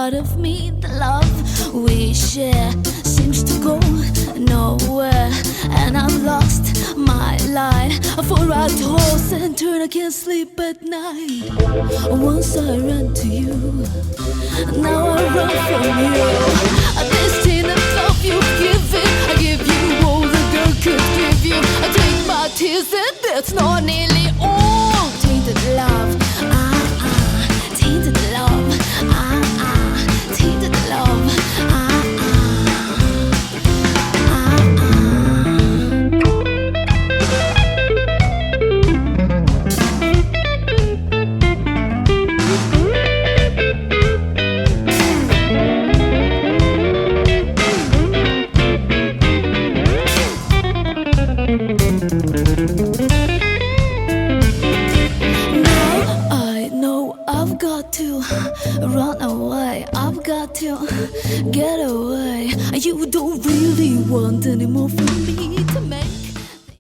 part of me. The love we share seems to go nowhere, and I've lost my light for a toss and turn. I can't sleep at night. Once I ran to you, now I run from you. This tin of love you've given, I give you all the girl could give you. I take my tears and that's not nearly all. Tainted love, tainted love, tainted love, run away, I've got to get away. You don't really want any more from me to make